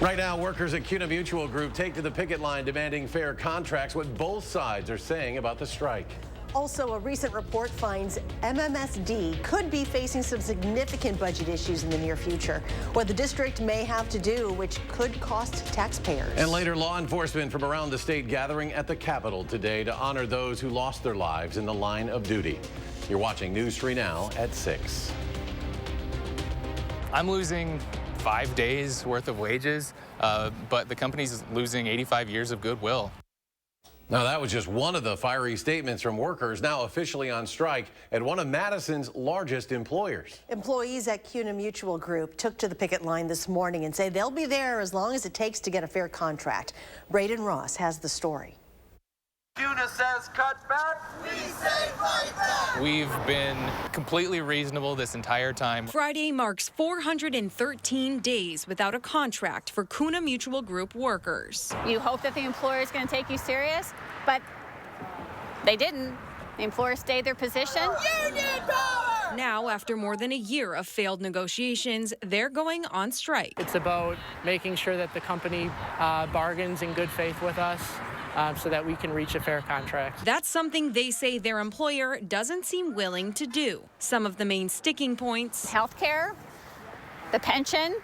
Right now, workers at CUNA Mutual Group take to the picket line demanding fair contracts. What both sides are saying about the strike. Also, a recent report finds MMSD could be facing some significant budget issues in the near future. What the district may have to do, which could cost taxpayers. And later, law enforcement from around the state gathering at the Capitol today to honor those who lost their lives in the line of duty. You're watching News 3 Now at 6. I'm losing 5 days worth of wages, but the company's losing 85 years of goodwill. Now, that was just one of the fiery statements from workers now officially on strike at one of Madison's largest employers. Employees at CUNA Mutual Group took to the picket line this morning and say they'll be there as long as it takes to get a fair contract. Braden Ross has the story. CUNA says cut back, we say fight back. We've been completely reasonable this entire time. Friday marks 413 days without a contract for CUNA Mutual Group workers. You hope that the employer is going to take you serious, but they didn't. The employer stayed their position. Union power! Now, after more than a year of failed negotiations, they're going on strike. It's about making sure that the company bargains in good faith with us. So that we can reach a fair contract. That's something they say their employer doesn't seem willing to do. Some of the main sticking points: health care, the pension,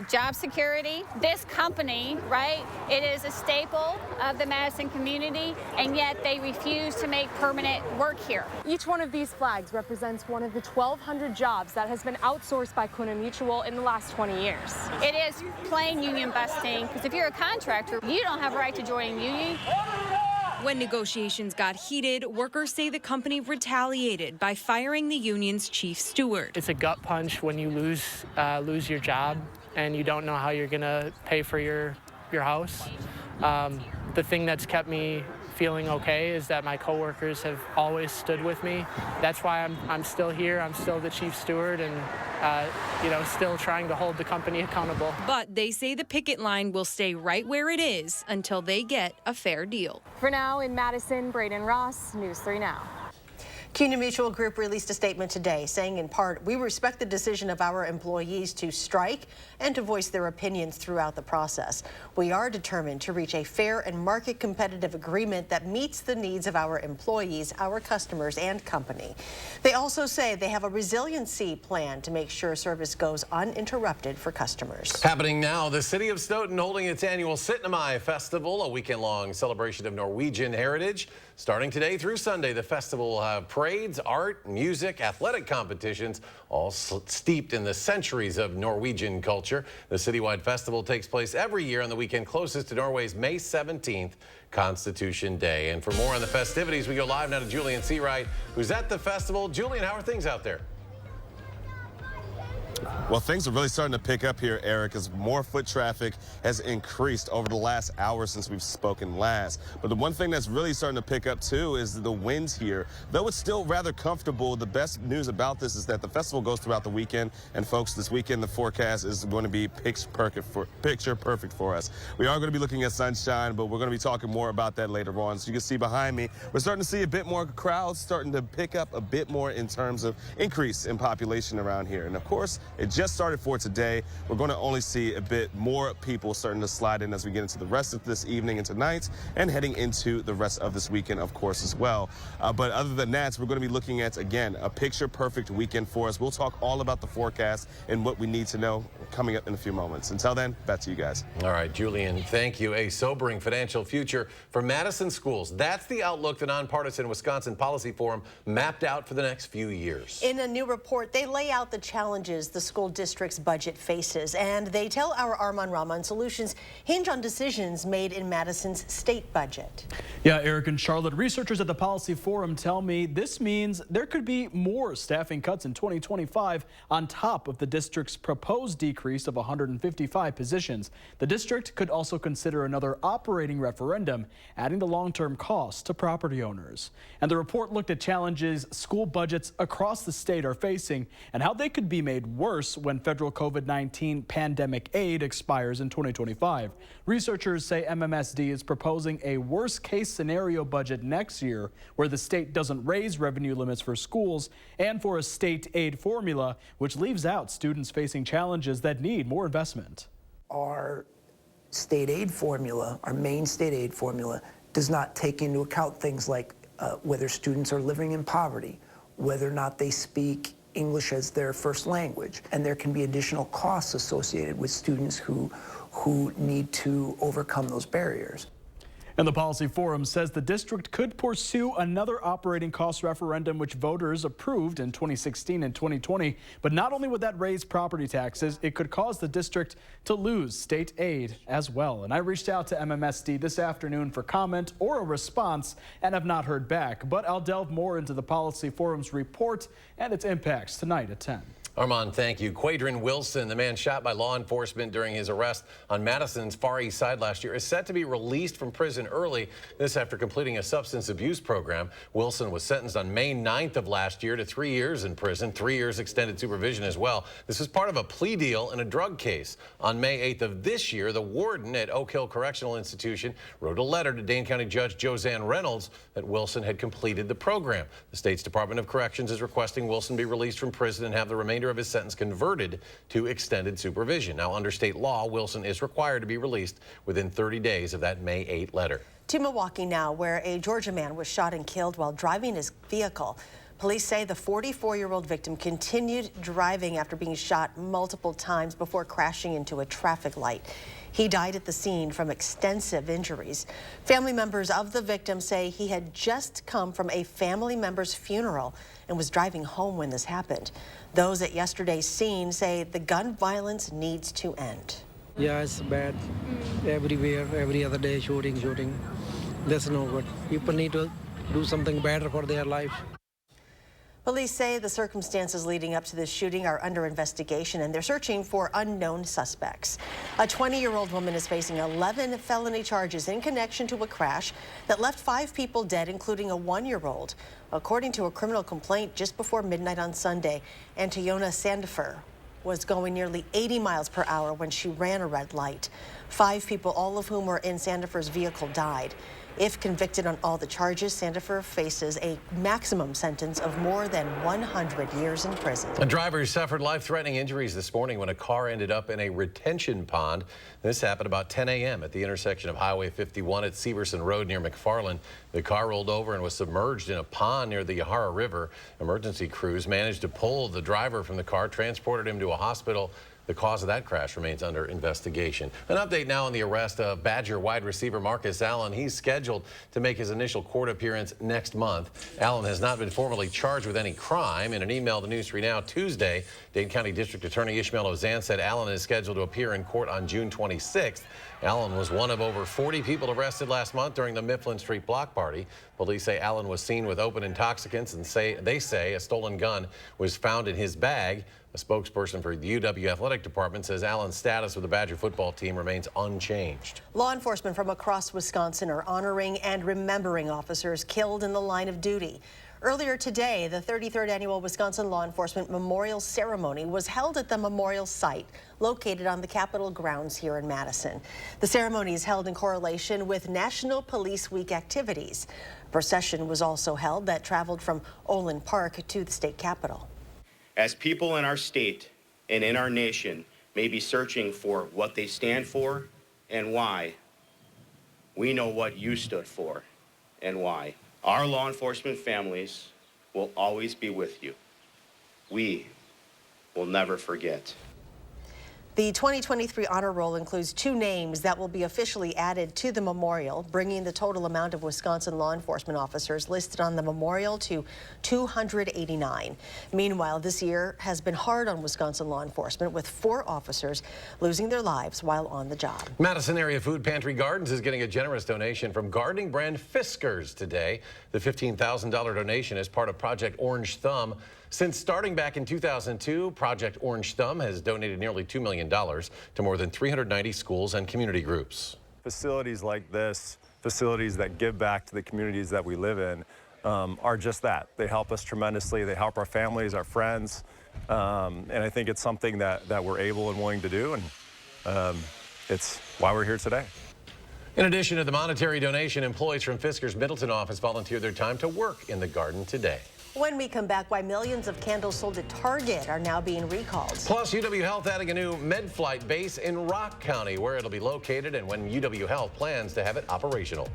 job security. This company, right, it is a staple of the Madison community, and yet they refuse to make permanent work here. Each one of these flags represents one of the 1,200 jobs that has been outsourced by CUNA Mutual in the last 20 years. It is plain union busting, because if you're a contractor, you don't have a right to join a union. When negotiations got heated, workers say the company retaliated by firing the union's chief steward. It's a gut punch when you lose your job and you don't know how you're going to pay for your house. The thing that's kept me feeling okay is that my coworkers have always stood with me. That's why I'm still here. I'm still the chief steward and still trying to hold the company accountable. But they say the picket line will stay right where it is until they get a fair deal. For now, in Madison, Braden Ross, News 3 Now. CUNA Mutual Group released a statement today saying, in part, we respect the decision of our employees to strike and to voice their opinions throughout the process. We are determined to reach a fair and market competitive agreement that meets the needs of our employees, our customers, and company. They also say they have a resiliency plan to make sure service goes uninterrupted for customers. Happening now, the city of Stoughton holding its annual Sitnamai Festival, a weekend-long celebration of Norwegian heritage. Starting today through Sunday, the festival will have parades, art, music, athletic competitions, all steeped in the centuries of Norwegian culture. The citywide festival takes place every year on the weekend closest to Norway's May 17th, Constitution Day. And for more on the festivities, we go live now to Julian Seawright, who's at the festival. Julian, how are things out there? Well, things are really starting to pick up here, Eric, as more foot traffic has increased over the last hour since we've spoken last. But the one thing that's really starting to pick up, too, is the winds here. Though it's still rather comfortable, the best news about this is that the festival goes throughout the weekend. And, folks, this weekend the forecast is going to be picture perfect for us. We are going to be looking at sunshine, but we're going to be talking more about that later on. So you can see behind me, we're starting to see a bit more crowds starting to pick up a bit more in terms of increase in population around here. And, of course, it just started for today. We're going to only see a bit more people starting to slide in as we get into the rest of this evening and tonight and heading into the rest of this weekend, of course, as well. But other than that, we're going to be looking at, again, a picture-perfect weekend for us. We'll talk all about the forecast and what we need to know coming up in a few moments. Until then, back to you guys. All right, Julian, thank you. A sobering financial future for Madison schools. That's the outlook the nonpartisan Wisconsin Policy Forum mapped out for the next few years. In a new report, they lay out the challenges the school district's budget faces, and they tell our Armand Rahman solutions hinge on decisions made in Madison's state budget. Yeah, Eric and Charlotte, researchers at the Policy Forum tell me this means there could be more staffing cuts in 2025 on top of the district's proposed decrease of 155 positions. The district could also consider another operating referendum, adding the long-term costs to property owners. And the report looked at challenges school budgets across the state are facing and how they could be made worse when federal COVID-19 pandemic aid expires in 2025. Researchers say MMSD is proposing a worst-case scenario budget next year where the state doesn't raise revenue limits for schools and for a state aid formula, which leaves out students facing challenges that need more investment. our state aid formula, our main state aid formula, does not take into account things like whether students are living in poverty, whether or not they speak English as their first language, and there can be additional costs associated with students who need to overcome those barriers. And the Policy Forum says the district could pursue another operating cost referendum, which voters approved in 2016 and 2020. But not only would that raise property taxes, it could cause the district to lose state aid as well. And I reached out to MMSD this afternoon for comment or a response and have not heard back. But I'll delve more into the Policy Forum's report and its impacts tonight at 10. Armand, thank you. Quadrin Wilson, the man shot by law enforcement during his arrest on Madison's Far East Side last year, is set to be released from prison early. This after completing a substance abuse program. Wilson was sentenced on May 9th of last year to 3 years in prison, 3 years extended supervision as well. This is part of a plea deal in a drug case. On May 8th of this year, the warden at Oak Hill Correctional Institution wrote a letter to Dane County Judge Josanne Reynolds that Wilson had completed the program. The state's Department of Corrections is requesting Wilson be released from prison and have the remainder of his sentence converted to extended supervision. Now, under state law, Wilson is required to be released within 30 days of that May 8 letter. To Milwaukee now, where a Georgia man was shot and killed while driving his vehicle. Police say the 44-year-old victim continued driving after being shot multiple times before crashing into a traffic light. He died at the scene from extensive injuries. Family members of the victim say he had just come from a family member's funeral and was driving home when this happened. Those at yesterday's scene say the gun violence needs to end. Yeah, it's bad. Everywhere, every other day, shooting. That's no good. People need to do something better for their life. Police say the circumstances leading up to this shooting are under investigation and they're searching for unknown suspects. A 20-year-old woman is facing 11 felony charges in connection to a crash that left 5 people dead, including a 1-year-old. According to a criminal complaint just before midnight on Sunday, Antiona Sandifer was going nearly 80 miles per hour when she ran a red light. 5 people, all of whom were in Sandifer's vehicle, died. If convicted on all the charges, Sandifer faces a maximum sentence of more than 100 years in prison. A driver suffered life-threatening injuries this morning when a car ended up in a retention pond. This happened about 10 a.m. at the intersection of Highway 51 at Severson Road near McFarland. The car rolled over and was submerged in a pond near the Yahara River. Emergency crews managed to pull the driver from the car, transported him to a hospital. The cause of that crash remains under investigation. An update now on the arrest of Badger wide receiver Marcus Allen. He's scheduled to make his initial court appearance next month. Allen has not been formally charged with any crime. In an email to News 3 Now Tuesday, Dane County District Attorney Ishmael Ozan said Allen is scheduled to appear in court on June 26th. Allen was one of over 40 people arrested last month during the Mifflin Street block party. Police say Allen was seen with open intoxicants and they say a stolen gun was found in his bag. A spokesperson for the UW Athletic Department says Allen's status with the Badger football team remains unchanged. Law enforcement from across Wisconsin are honoring and remembering officers killed in the line of duty. Earlier today, the 33rd Annual Wisconsin Law Enforcement Memorial Ceremony was held at the memorial site located on the Capitol grounds here in Madison. The ceremony is held in correlation with National Police Week activities. A procession was also held that traveled from Olin Park to the state capitol. As people in our state and in our nation may be searching for what they stand for and why, we know what you stood for and why. Our law enforcement families will always be with you. We will never forget. The 2023 honor roll includes 2 names that will be officially added to the memorial, bringing the total amount of Wisconsin law enforcement officers listed on the memorial to 289. Meanwhile, this year has been hard on Wisconsin law enforcement, with 4 officers losing their lives while on the job. Madison Area Food Pantry Gardens is getting a generous donation from gardening brand Fiskars today. The $15,000 donation is part of Project Orange Thumb. Since starting back in 2002, Project Orange Thumb has donated nearly $2 million to more than 390 schools and community groups. Facilities like this, facilities that give back to the communities that we live in, are just that. They help us tremendously. They help our families, our friends, and I think it's something that we're able and willing to do, and it's why we're here today. In addition to the monetary donation, employees from Fiskars' Middleton office volunteered their time to work in the garden today. When we come back, why millions of candles sold at Target are now being recalled. Plus, UW Health adding a new med-flight base in Rock County, where it'll be located and when UW Health plans to have it operational.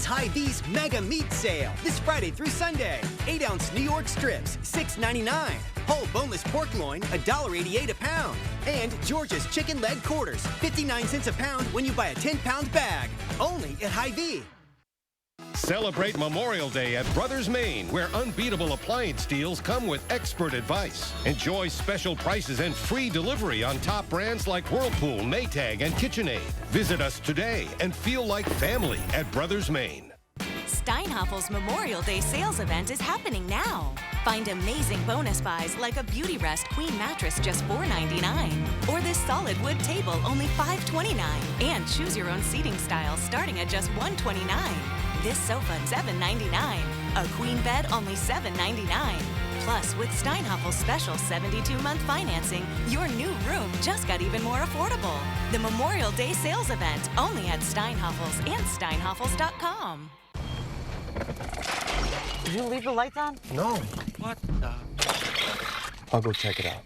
Hy-Vee's Mega Meat Sale this Friday through Sunday. 8-ounce New York strips, $6.99. Whole boneless pork loin, $1.88 a pound. And George's chicken leg quarters, 59 cents a pound when you buy a 10-pound bag. Only at Hy-Vee. Celebrate Memorial Day at Brothers Maine, where unbeatable appliance deals come with expert advice. Enjoy special prices and free delivery on top brands like Whirlpool, Maytag, and KitchenAid. Visit us today and feel like family at Brothers Maine. Steinhaffel's Memorial Day sales event is happening now. Find amazing bonus buys like a Beauty Rest Queen mattress just $4.99, or this solid wood table only $5.29, and choose your own seating style starting at just $129. This sofa $7.99, a queen bed only $7.99. Plus, with Steinhaffel's special 72-month financing, your new room just got even more affordable. The Memorial Day sales event only at Steinhaffel's and steinhaffels.com. Did you leave the lights on? No. What the? I'll go check it out.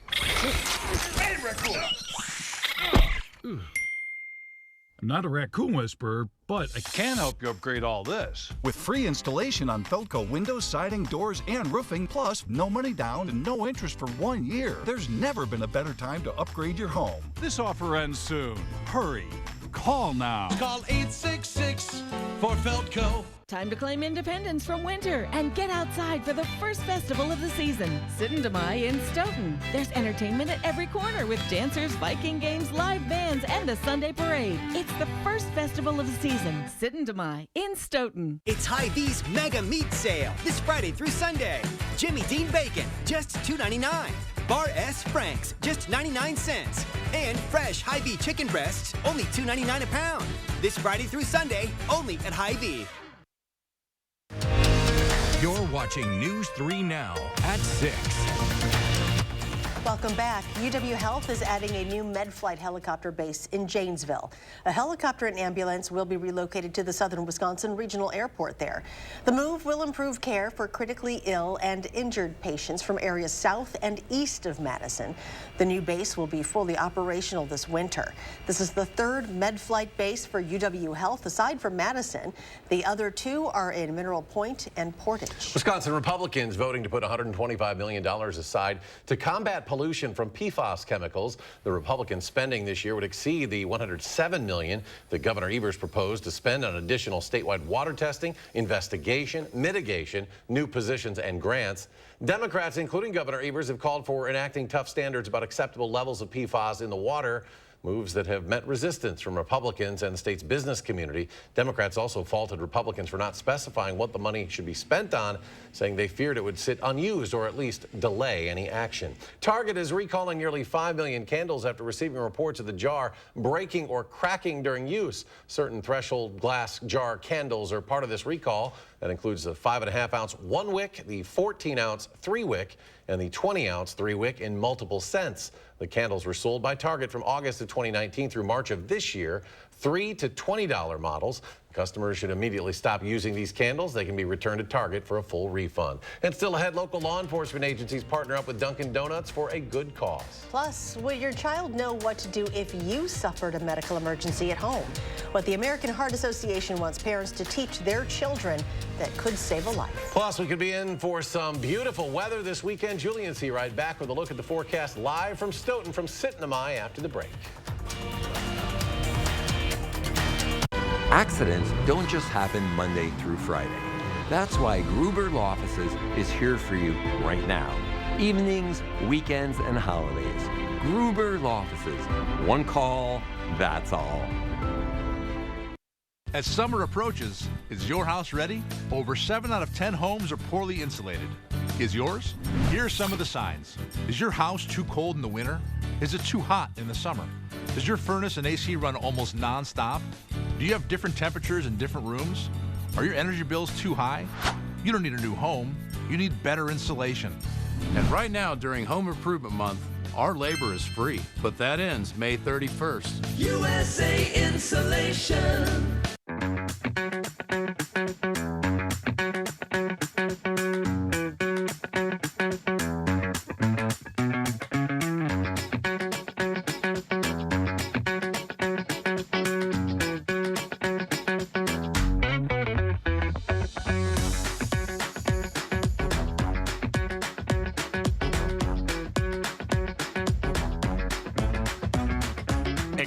I'm not a raccoon whisperer, but I can help you upgrade all this. With free installation on Feldco windows, siding, doors, and roofing, plus no money down and no interest for 1 year. There's never been a better time to upgrade your home. This offer ends soon. Hurry. Call now. Call 866 for Feldco. Time to claim independence from winter and get outside for the first festival of the season, Sittendemai in Stoughton. There's entertainment at every corner with dancers, Viking games, live bands, and a Sunday parade. It's the first festival of the season, Sittendemai in Stoughton. It's Hy-Vee's Mega Meat Sale this Friday through Sunday. Jimmy Dean Bacon, just $2.99. Bar S Franks, just 99 cents. And fresh Hy-Vee chicken breasts, only $2.99 a pound. This Friday through Sunday, only at Hy-Vee. You're watching News 3 Now at 6. Welcome back. UW Health is adding a new med-flight helicopter base in Janesville. A helicopter and ambulance will be relocated to the Southern Wisconsin Regional Airport there. The move will improve care for critically ill and injured patients from areas south and east of Madison. The new base will be fully operational this winter. This is the third med-flight base for UW Health, aside from Madison. The other two are in Mineral Point and Portage. Wisconsin Republicans voting to put $125 million aside to combat pollution from PFAS chemicals. The Republican spending this year would exceed the $107 million that Governor Evers proposed to spend on additional statewide water testing, investigation, mitigation, new positions, and grants. Democrats, including Governor Evers, have called for enacting tough standards about acceptable levels of PFAS in the water. Moves that have met resistance from Republicans and the state's business community. Democrats also faulted Republicans for not specifying what the money should be spent on, saying they feared it would sit unused or at least delay any action. Target is recalling nearly 5 million candles after receiving reports of the jar breaking or cracking during use. Certain threshold glass jar candles are part of this recall. That includes the 5.5-ounce 1-wick, the 14-ounce 3-wick, and the 20-ounce 3-wick in multiple scents. The candles were sold by Target from August of 2019 through March of this year, $3 to $20 models. Customers should immediately stop using these candles. They can be returned to Target for a full refund. And still ahead, local law enforcement agencies partner up with Dunkin' Donuts for a good cause. Plus, will your child know what to do if you suffered a medical emergency at home? What the American Heart Association wants parents to teach their children that could save a life. Plus, we could be in for some beautiful weather this weekend. Julian C. right back with a look at the forecast live from Stoughton from Sittendemai after the break. Accidents don't just happen Monday through Friday. That's why Gruber Law Offices is here for you right now. Evenings, weekends, and holidays. Gruber Law Offices. One call, that's all. As summer approaches, is your house ready? Over 7 out of 10 homes are poorly insulated. Is yours? Here are some of the signs. Is your house too cold in the winter? Is it too hot in the summer? Does your furnace and AC run almost non-stop? Do you have different temperatures in different rooms? Are your energy bills too high? You don't need a new home. You need better insulation. And right now, during Home Improvement Month, our labor is free, but that ends May 31st. USA Insulation.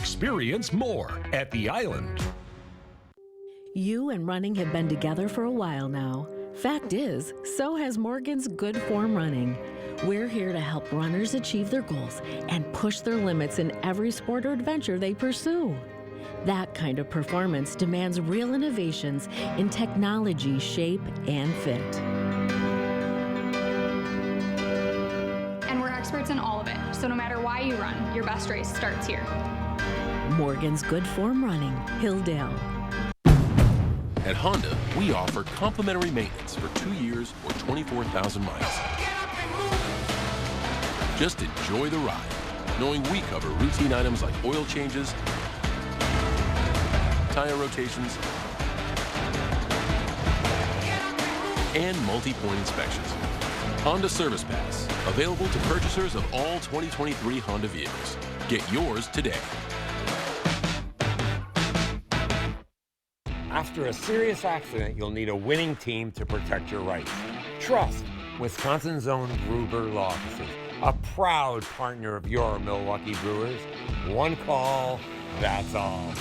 Experience more at the Island. You and running have been together for a while now. Fact is, so has Morgan's Good Form Running. We're here to help runners achieve their goals and push their limits in every sport or adventure they pursue. That kind of performance demands real innovations in technology, shape, and fit. And we're experts in all of it, so no matter why you run, your best race starts here. Morgan's Good Form Running, Hilldale. At Honda, we offer complimentary maintenance for 2 years or 24,000 miles. Just enjoy the ride, knowing we cover routine items like oil changes, tire rotations, and multi-point inspections. Honda Service Pass, available to purchasers of all 2023 Honda vehicles. Get yours today. After a serious accident, you'll need a winning team to protect your rights. Trust Wisconsin's own Gruber Law Offices, a proud partner of your Milwaukee Brewers. One call, that's all.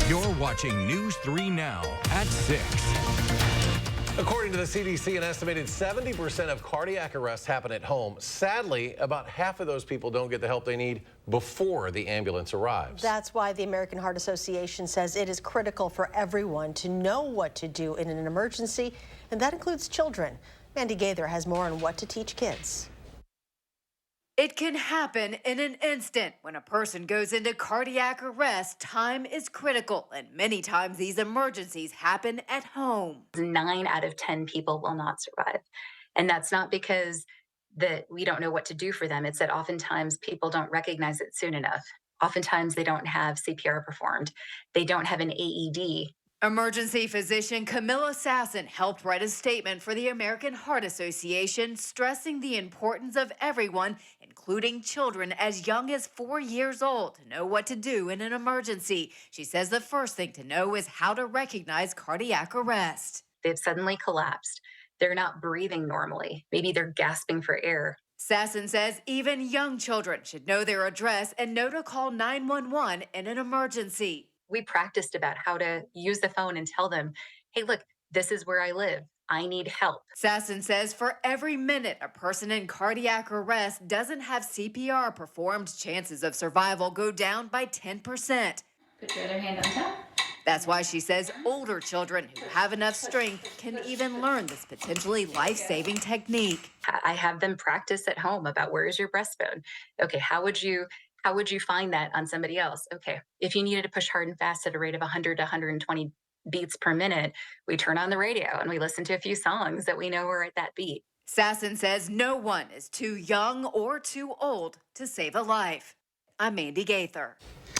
You're watching News 3 Now at 6. According to the CDC, an estimated 70% of cardiac arrests happen at home. Sadly, about half of those people don't get the help they need before the ambulance arrives. That's why the American Heart Association says it is critical for everyone to know what to do in an emergency, and that includes children. Mandy Gaither has more on what to teach kids. It can happen in an instant. When a person goes into cardiac arrest, time is critical, and many times these emergencies happen at home. 9 out of 10 people will not survive. And that's not because that we don't know what to do for them. It's that oftentimes people don't recognize it soon enough. Oftentimes they don't have CPR performed. They don't have an AED. Emergency physician Camilla Sasson helped write a statement for the American Heart Association, stressing the importance of everyone, including children as young as 4 years old, to know what to do in an emergency. She says the first thing to know is how to recognize cardiac arrest. They've suddenly collapsed. They're not breathing normally. Maybe they're gasping for air. Sasson says even young children should know their address and know to call 911 in an emergency. We practiced about how to use the phone and tell them, hey, look, this is where I live. I need help. Sasson says for every minute a person in cardiac arrest doesn't have CPR performed, chances of survival go down by 10%. Put your other hand on top. That's why she says older children who have enough strength can even learn this potentially life-saving technique. I have them practice at home about where is your breastbone? Okay, how would you find that on somebody else? Okay, if you needed to push hard and fast at a rate of 100 to 120 beats per minute, we turn on the radio and we listen to a few songs that we know are at that beat. Sasson says no one is too young or too old to save a life. I'm Mandy Gaither.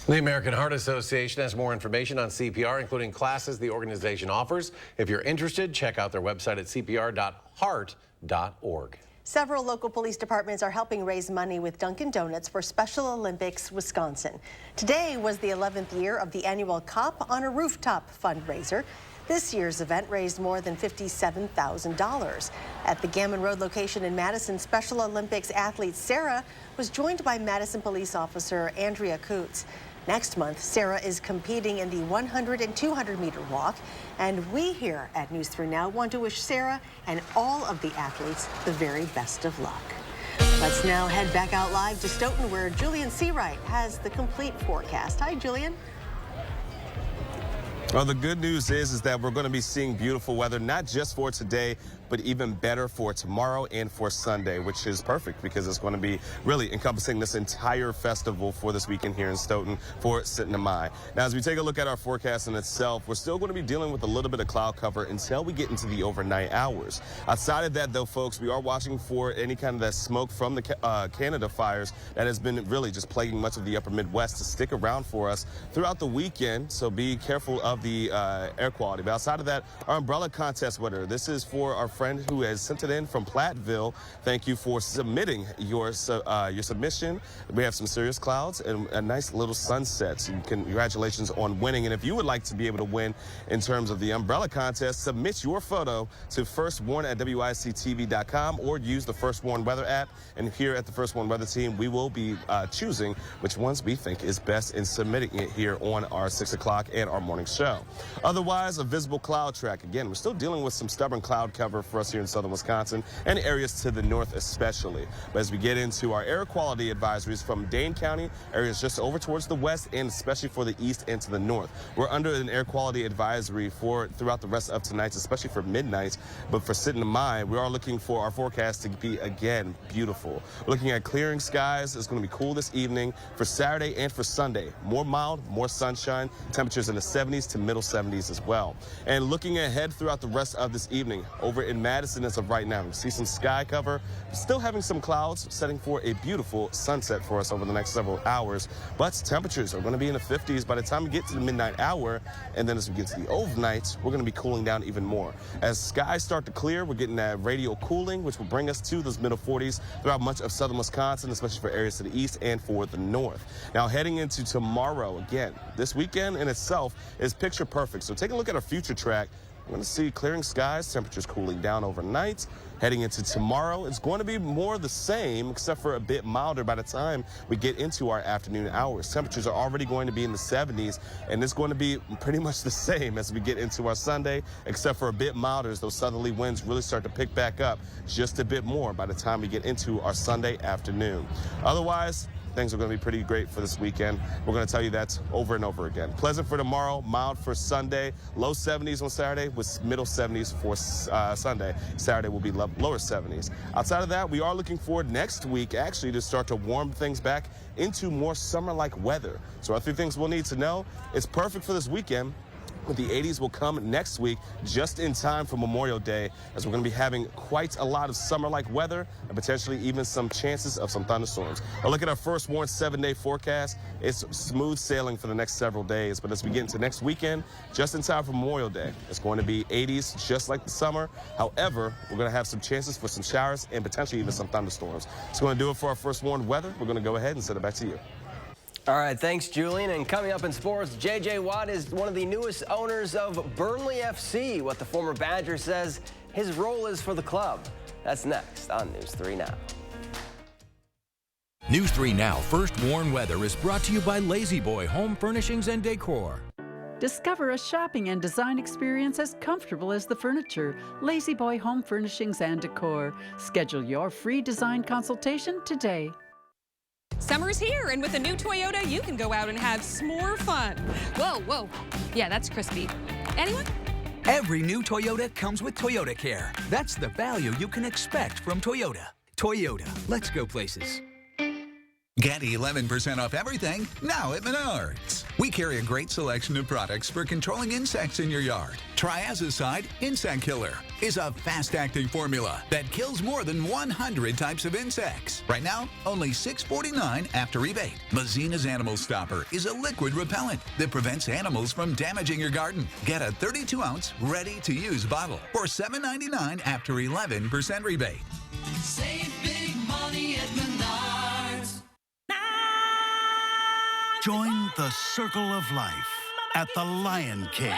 The American Heart Association has more information on CPR, including classes the organization offers. If you're interested, check out their website at cpr.heart.org. Several local police departments are helping raise money with Dunkin' Donuts for Special Olympics Wisconsin. Today was the 11th year of the annual Cop on a Rooftop fundraiser. This year's event raised more than $57,000. At the Gammon Road location in Madison, Special Olympics athlete Sarah was joined by Madison police officer Andrea Coots. Next month, Sarah is competing in the 100 and 200 meter walk, and we here at News 3 Now want to wish Sarah and all of the athletes the very best of luck. Let's now head back out live to Stoughton, where Julian Seawright has the complete forecast. Hi, Julian. Well, the good news is that we're going to be seeing beautiful weather, not just for today, but even better for tomorrow and for Sunday, which is perfect because it's going to be really encompassing this entire festival for this weekend here in Stoughton for Sintamai. Now, as we take a look at our forecast in itself, we're still going to be dealing with a little bit of cloud cover until we get into the overnight hours. Outside of that, though, folks, we are watching for any kind of that smoke from the Canada fires that has been really just plaguing much of the upper Midwest to stick around for us throughout the weekend. So be careful of the air quality. But outside of that, our umbrella contest winner. This is for our friend who has sent it in from Platteville. Thank you for submitting your submission. We have some serious clouds and a nice little sunset. So congratulations on winning. And if you would like to be able to win in terms of the umbrella contest, submit your photo to firstwarn@WISC-TV.com or use the First Warn Weather app. And here at the First Warn Weather team, we will be choosing which ones we think is best in submitting it here on our 6 o'clock and our morning show. Otherwise, a visible cloud track. Again, we're still dealing with some stubborn cloud cover for us here in southern Wisconsin and areas to the north especially. But as we get into our air quality advisories from Dane County, areas just over towards the west and especially for the east and to the north. We're under an air quality advisory throughout the rest of tonight, especially for midnight. But for Sit in Mind, we are looking for our forecast to be, again, beautiful. We're looking at clearing skies. It's going to be cool this evening for Saturday and for Sunday. More mild, more sunshine, temperatures in the 70s to middle 70s as well. And looking ahead throughout the rest of this evening, over in Madison as of right now, we see some sky cover, still having some clouds, setting for a beautiful sunset for us over the next several hours. But temperatures are going to be in the 50s by the time we get to the midnight hour. And then as we get to the overnight, we're going to be cooling down even more. As skies start to clear, we're getting that radial cooling, which will bring us to those middle 40s throughout much of southern Wisconsin, especially for areas to the east and for the north. Now, heading into tomorrow, again, this weekend in itself is picture perfect. So take a look at our future track. We're going to see clearing skies, temperatures cooling down overnight. Heading into tomorrow, it's going to be more the same, except for a bit milder by the time we get into our afternoon hours. Temperatures are already going to be in the 70s, and it's going to be pretty much the same as we get into our Sunday, except for a bit milder as those southerly winds really start to pick back up just a bit more by the time we get into our Sunday afternoon. Otherwise, things are going to be pretty great for this weekend. We're going to tell you that over and over again. Pleasant for tomorrow, mild for Sunday, low 70s on Saturday with middle 70s for Sunday. Saturday will be lower 70s. Outside of that, we are looking forward next week actually to start to warm things back into more summer-like weather. So our 3 things we'll need to know. It's perfect for this weekend. But the 80s will come next week just in time for Memorial Day, as we're going to be having quite a lot of summer-like weather and potentially even some chances of some thunderstorms. A look at our First Warn 7-day forecast. It's smooth sailing for the next several days, but as we get into next weekend, just in time for Memorial Day, it's going to be 80s just like the summer. However, we're going to have some chances for some showers and potentially even some thunderstorms. It's going to do it for our First Warn weather. We're going to go ahead and send it back to you. All right, thanks, Julian. And coming up in sports, J.J. Watt is one of the newest owners of Burnley FC. What the former Badger says his role is for the club. That's next on News 3 Now. News 3 Now First Warn Weather is brought to you by Lazy Boy Home Furnishings and Decor. Discover a shopping and design experience as comfortable as the furniture. Lazy Boy Home Furnishings and Decor. Schedule your free design consultation today. Summer's here, and with a new Toyota, you can go out and have s'more fun. Whoa, whoa. Yeah, that's crispy. Anyone? Every new Toyota comes with Toyota Care. That's the value you can expect from Toyota. Toyota, let's go places. Get 11% off everything now at Menards. We carry a great selection of products for controlling insects in your yard. Triazicide Insect Killer is a fast-acting formula that kills more than 100 types of insects. Right now, only $6.49 after rebate. Mazina's Animal Stopper is a liquid repellent that prevents animals from damaging your garden. Get a 32-ounce ready-to-use bottle for $7.99 after 11% rebate. Save big money at Menards. Join the circle of life at the Lion King.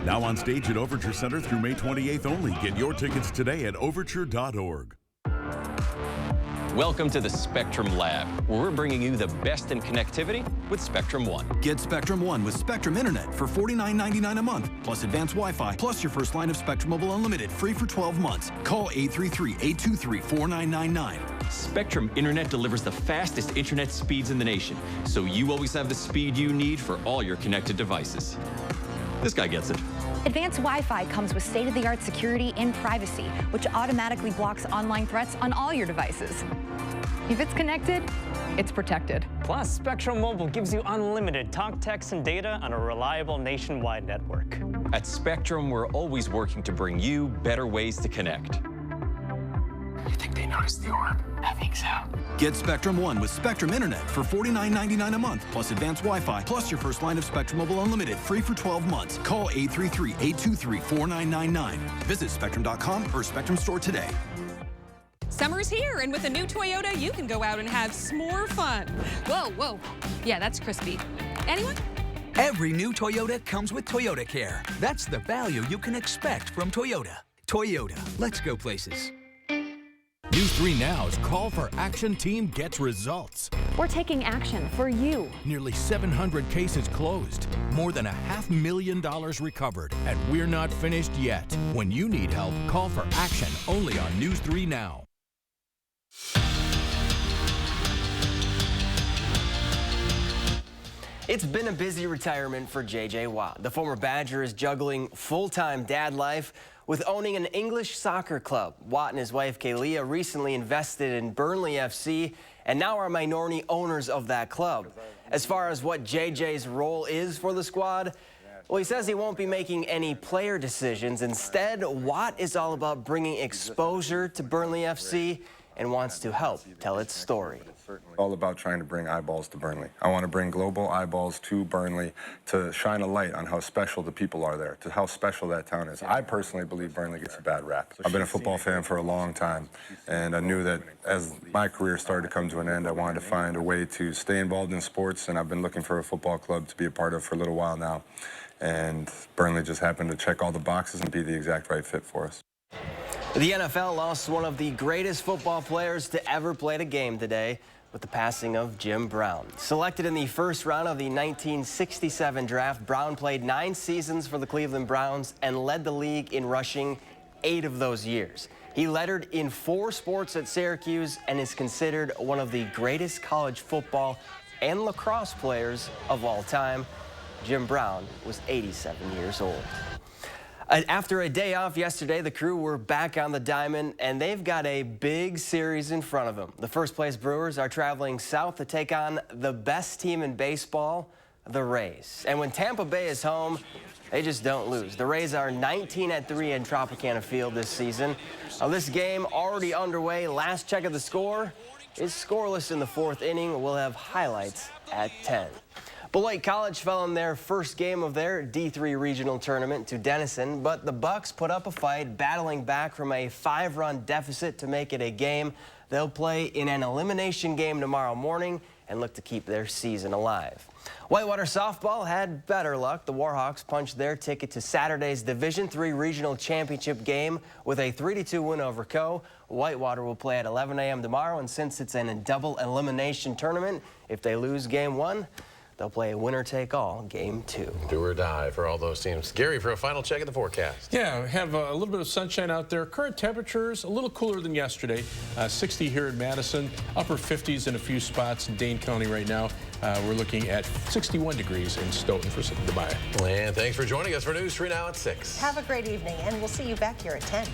Now on stage at Overture Center through May 28th only. Get your tickets today at overture.org. Welcome to the Spectrum Lab, where we're bringing you the best in connectivity with Spectrum One. Get Spectrum One with Spectrum Internet for $49.99 a month, plus advanced Wi-Fi, plus your first line of Spectrum Mobile Unlimited, free for 12 months. Call 833-823-4999. Spectrum Internet delivers the fastest internet speeds in the nation, so you always have the speed you need for all your connected devices. This guy gets it. Advanced Wi-Fi comes with state-of-the-art security and privacy, which automatically blocks online threats on all your devices. If it's connected, it's protected. Plus, Spectrum Mobile gives you unlimited talk, text, and data on a reliable nationwide network. At Spectrum, we're always working to bring you better ways to connect. You think think they noticed the orb. I think so. Get Spectrum One with Spectrum Internet for $49.99 a month, plus advanced Wi-Fi, plus your first line of Spectrum Mobile Unlimited, free for 12 months. Call 833-823-4999. Visit Spectrum.com or Spectrum Store today. Summer's here, and with a new Toyota, you can go out and have s'more fun. Whoa, whoa. Yeah, that's crispy. Anyone? Every new Toyota comes with Toyota Care. That's the value you can expect from Toyota. Toyota, let's go places. News 3 Now's Call for Action team gets results. We're taking action for you. Nearly 700 cases closed, more than $500,000 recovered, and we're not finished yet. When you need help, call for action only on News 3 Now. It's been a busy retirement for J.J. Watt. The former Badger is juggling full-time dad life with owning an English soccer club. Watt and his wife, Kaylia, recently invested in Burnley FC and now are minority owners of that club. As far as what J.J.'s role is for the squad, well, he says he won't be making any player decisions. Instead, Watt is all about bringing exposure to Burnley FC and wants to help tell its story. All about trying to bring eyeballs to Burnley. I want to bring global eyeballs to Burnley to shine a light on how special the people are there, to how special that town is. I personally believe Burnley gets a bad rap. I've been a football fan for a long time, and I knew that as my career started to come to an end, I wanted to find a way to stay involved in sports, and I've been looking for a football club to be a part of for a little while now. And Burnley just happened to check all the boxes and be the exact right fit for us. The NFL lost one of the greatest football players to ever play the game today with the passing of Jim Brown. Selected in the first round of the 1967 draft, Brown played 9 seasons for the Cleveland Browns and led the league in rushing 8 of those years. He lettered in 4 sports at Syracuse and is considered one of the greatest college football and lacrosse players of all time. Jim Brown was 87 years old. After a day off yesterday, the crew were back on the diamond, and they've got a big series in front of them. The first-place Brewers are traveling south to take on the best team in baseball, the Rays. And when Tampa Bay is home, they just don't lose. The Rays are 19-3 in Tropicana Field this season. Now, this game already underway. Last check of the score is scoreless in the 4th inning. We'll have highlights at 10. Beloit College fell in their first game of their D3 regional tournament to Denison, but the Bucks put up a fight, battling back from a 5-run deficit to make it a game. They'll play in an elimination game tomorrow morning and look to keep their season alive. Whitewater softball had better luck. The Warhawks punched their ticket to Saturday's Division III regional championship game with a 3-2 win over Co. Whitewater will play at 11 a.m. tomorrow, and since it's a double elimination tournament, if they lose game 1, they'll play a winner-take-all game 2. Do or die for all those teams. Gary, for a final check of the forecast. Yeah, we have a little bit of sunshine out there. Current temperatures a little cooler than yesterday. 60 here in Madison, upper 50s in a few spots in Dane County right now. We're looking at 61 degrees in Stoughton for Goodbye. And thanks for joining us for News 3 Now at 6. Have a great evening, and we'll see you back here at 10.